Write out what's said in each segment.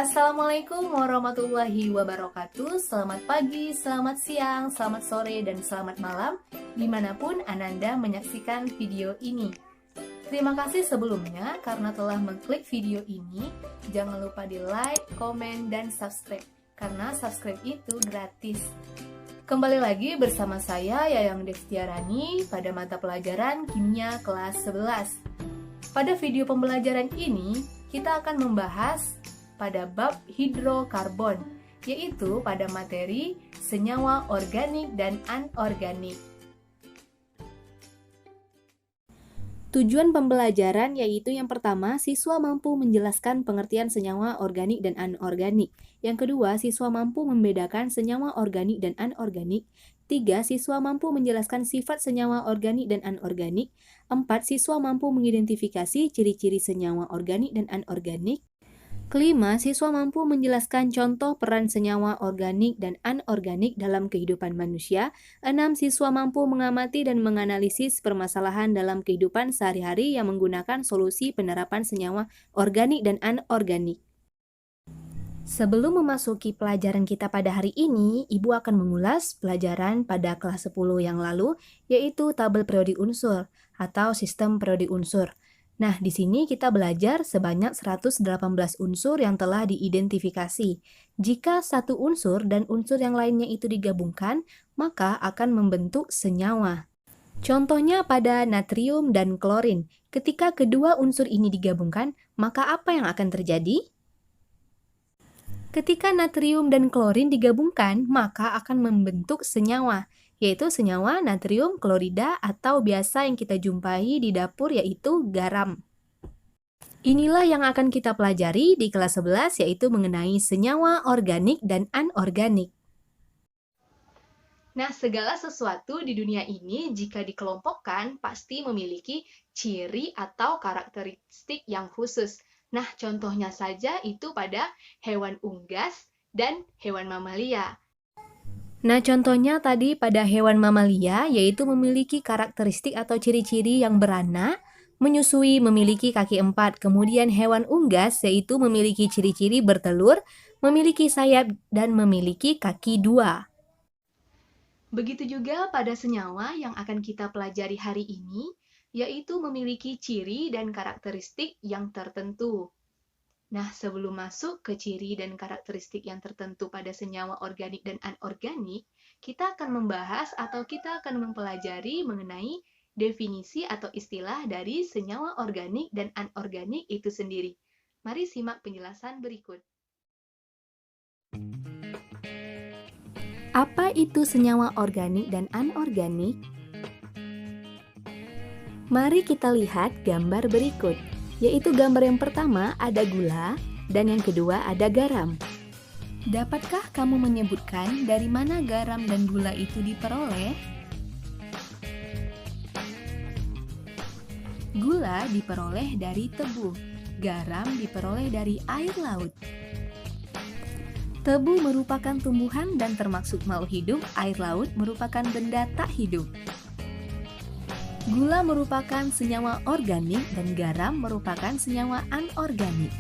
Assalamualaikum warahmatullahi wabarakatuh. Selamat pagi, selamat siang, selamat sore, dan selamat malam dimanapun Ananda menyaksikan video ini. Terima kasih sebelumnya karena telah mengklik video ini. Jangan lupa di like, komen, dan subscribe karena subscribe itu gratis. Kembali lagi bersama saya Yayang Devtiarani pada mata pelajaran Kimia kelas 11. Pada video pembelajaran ini, kita akan membahas pada bab hidrokarbon, yaitu pada materi senyawa organik dan anorganik. Tujuan pembelajaran yaitu yang pertama, siswa mampu menjelaskan pengertian senyawa organik dan anorganik. Yang kedua, siswa mampu membedakan senyawa organik dan anorganik. 3. Siswa mampu menjelaskan sifat senyawa organik dan anorganik. 4. Siswa mampu mengidentifikasi ciri-ciri senyawa organik dan anorganik. Kelima, siswa mampu menjelaskan contoh peran senyawa organik dan anorganik dalam kehidupan manusia. 6. Siswa mampu mengamati dan menganalisis permasalahan dalam kehidupan sehari-hari yang menggunakan solusi penerapan senyawa organik dan anorganik. Sebelum memasuki pelajaran kita pada hari ini, Ibu akan mengulas pelajaran pada kelas 10 yang lalu, yaitu tabel periodik unsur atau sistem periodik unsur. Nah, di sini kita belajar sebanyak 118 unsur yang telah diidentifikasi. Jika satu unsur dan unsur yang lainnya itu digabungkan, maka akan membentuk senyawa. Contohnya pada natrium dan klorin. Ketika kedua unsur ini digabungkan, maka apa yang akan terjadi? Ketika natrium dan klorin digabungkan, maka akan membentuk senyawa, yaitu senyawa natrium klorida atau biasa yang kita jumpai di dapur yaitu garam. Inilah yang akan kita pelajari di kelas 11 yaitu mengenai senyawa organik dan anorganik. Nah, segala sesuatu di dunia ini jika dikelompokkan pasti memiliki ciri atau karakteristik yang khusus. Nah, contohnya saja itu pada hewan unggas dan hewan mamalia. Nah, contohnya tadi pada hewan mamalia, yaitu memiliki karakteristik atau ciri-ciri yang beranak, menyusui, memiliki kaki 4. Kemudian hewan unggas, yaitu memiliki ciri-ciri bertelur, memiliki sayap, dan memiliki kaki 2. Begitu juga pada senyawa yang akan kita pelajari hari ini, yaitu memiliki ciri dan karakteristik yang tertentu. Nah, sebelum masuk ke ciri dan karakteristik yang tertentu pada senyawa organik dan anorganik, kita akan membahas atau kita akan mempelajari mengenai definisi atau istilah dari senyawa organik dan anorganik itu sendiri. Mari simak penjelasan berikut. Apa itu senyawa organik dan anorganik? Mari kita lihat gambar berikut, yaitu gambar yang pertama ada gula dan yang kedua ada garam. Dapatkah kamu menyebutkan dari mana garam dan gula itu diperoleh? Gula diperoleh dari tebu, garam diperoleh dari air laut. Tebu merupakan tumbuhan dan termasuk makhluk hidup, air laut merupakan benda tak hidup. Gula merupakan senyawa organik dan garam merupakan senyawa anorganik.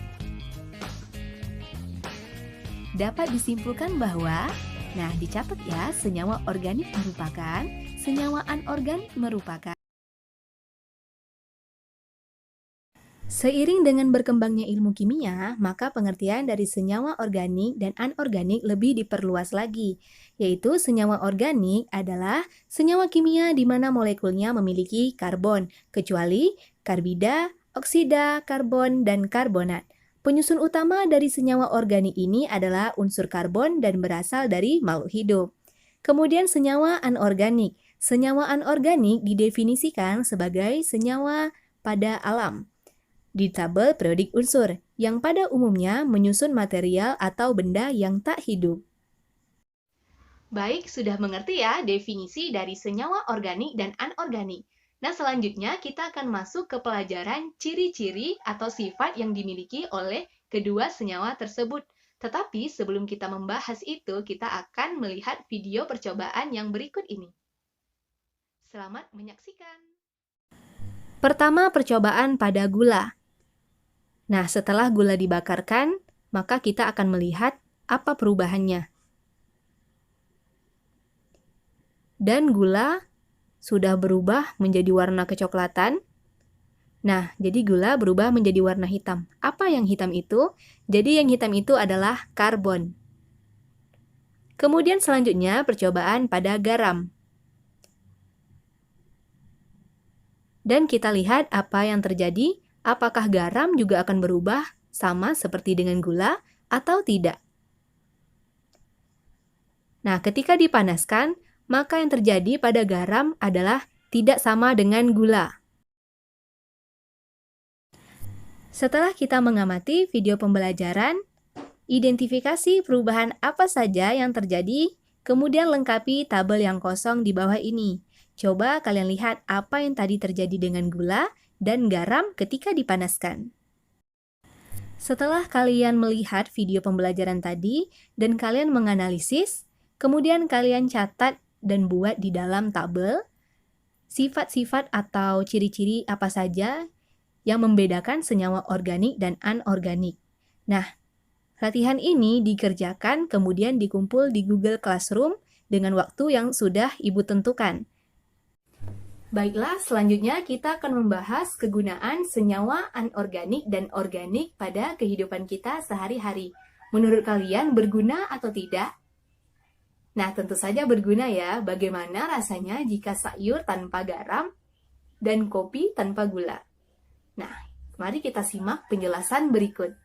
Dapat disimpulkan bahwa, nah dicatat ya, senyawa organik merupakan, senyawa anorganik merupakan. Seiring dengan berkembangnya ilmu kimia, maka pengertian dari senyawa organik dan anorganik lebih diperluas lagi, yaitu senyawa organik adalah senyawa kimia di mana molekulnya memiliki karbon, kecuali karbida, oksida, karbon, dan karbonat. Penyusun utama dari senyawa organik ini adalah unsur karbon dan berasal dari makhluk hidup. Kemudian senyawa anorganik. Senyawa anorganik didefinisikan sebagai senyawa pada alam di tabel periodik unsur, yang pada umumnya menyusun material atau benda yang tak hidup. Baik, sudah mengerti ya definisi dari senyawa organik dan anorganik. Nah, selanjutnya kita akan masuk ke pelajaran ciri-ciri atau sifat yang dimiliki oleh kedua senyawa tersebut. Tetapi sebelum kita membahas itu, kita akan melihat video percobaan yang berikut ini. Selamat menyaksikan. Pertama, percobaan pada gula. Nah, setelah gula dibakarkan, maka kita akan melihat apa perubahannya. Dan gula sudah berubah menjadi warna kecoklatan. Nah, jadi gula berubah menjadi warna hitam. Apa yang hitam itu? Jadi yang hitam itu adalah karbon. Kemudian selanjutnya percobaan pada garam. Dan kita lihat apa yang terjadi. Apakah garam juga akan berubah sama seperti dengan gula atau tidak? Nah, ketika dipanaskan, maka yang terjadi pada garam adalah tidak sama dengan gula. Setelah kita mengamati video pembelajaran, identifikasi perubahan apa saja yang terjadi, kemudian lengkapi tabel yang kosong di bawah ini. Coba kalian lihat apa yang tadi terjadi dengan gula dan garam ketika dipanaskan. Setelah kalian melihat video pembelajaran tadi dan kalian menganalisis, kemudian kalian catat dan buat di dalam tabel sifat-sifat atau ciri-ciri apa saja yang membedakan senyawa organik dan anorganik. Nah, latihan ini dikerjakan kemudian dikumpul di Google Classroom dengan waktu yang sudah Ibu tentukan. Baiklah, selanjutnya kita akan membahas kegunaan senyawa anorganik dan organik pada kehidupan kita sehari-hari. Menurut kalian berguna atau tidak? Nah, tentu saja berguna ya. Bagaimana rasanya jika sayur tanpa garam dan kopi tanpa gula? Nah, mari kita simak penjelasan berikut.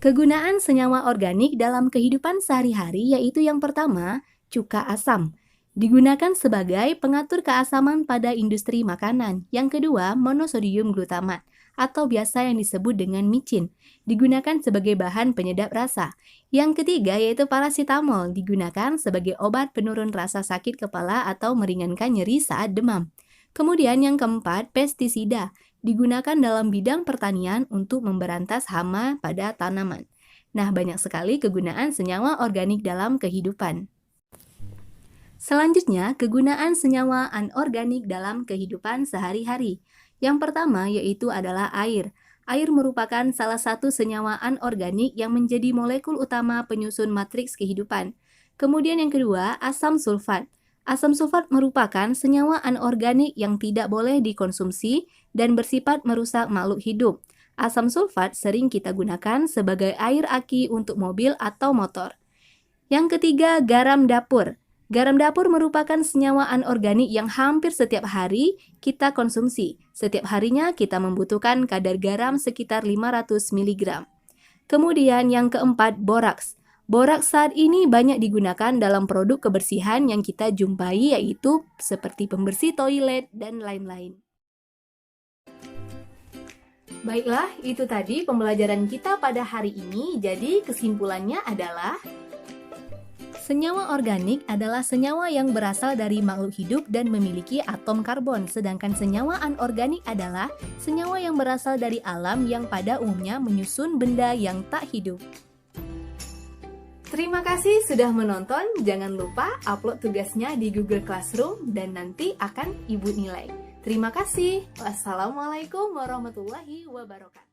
Kegunaan senyawa organik dalam kehidupan sehari-hari yaitu yang pertama, cuka asam. Digunakan sebagai pengatur keasaman pada industri makanan. Yang kedua, monosodium glutamat atau biasa yang disebut dengan micin, digunakan sebagai bahan penyedap rasa. Yang ketiga yaitu paracetamol, digunakan sebagai obat penurun rasa sakit kepala atau meringankan nyeri saat demam. Kemudian yang keempat, pestisida, digunakan dalam bidang pertanian untuk memberantas hama pada tanaman. Nah, banyak sekali kegunaan senyawa organik dalam kehidupan. Selanjutnya, kegunaan senyawa anorganik dalam kehidupan sehari-hari. Yang pertama yaitu adalah air. Air merupakan salah satu senyawa anorganik yang menjadi molekul utama penyusun matriks kehidupan. Kemudian yang kedua, asam sulfat. Asam sulfat merupakan senyawa anorganik yang tidak boleh dikonsumsi dan bersifat merusak makhluk hidup. Asam sulfat sering kita gunakan sebagai air aki untuk mobil atau motor. Yang ketiga, garam dapur. Garam dapur merupakan senyawa anorganik yang hampir setiap hari kita konsumsi. Setiap harinya kita membutuhkan kadar garam sekitar 500 mg. Kemudian yang keempat, boraks. Boraks saat ini banyak digunakan dalam produk kebersihan yang kita jumpai yaitu seperti pembersih toilet dan lain-lain. Baiklah, itu tadi pembelajaran kita pada hari ini. Jadi kesimpulannya adalah senyawa organik adalah senyawa yang berasal dari makhluk hidup dan memiliki atom karbon, sedangkan senyawa anorganik adalah senyawa yang berasal dari alam yang pada umumnya menyusun benda yang tak hidup. Terima kasih sudah menonton, jangan lupa upload tugasnya di Google Classroom dan nanti akan Ibu nilai. Terima kasih. Wassalamualaikum warahmatullahi wabarakatuh.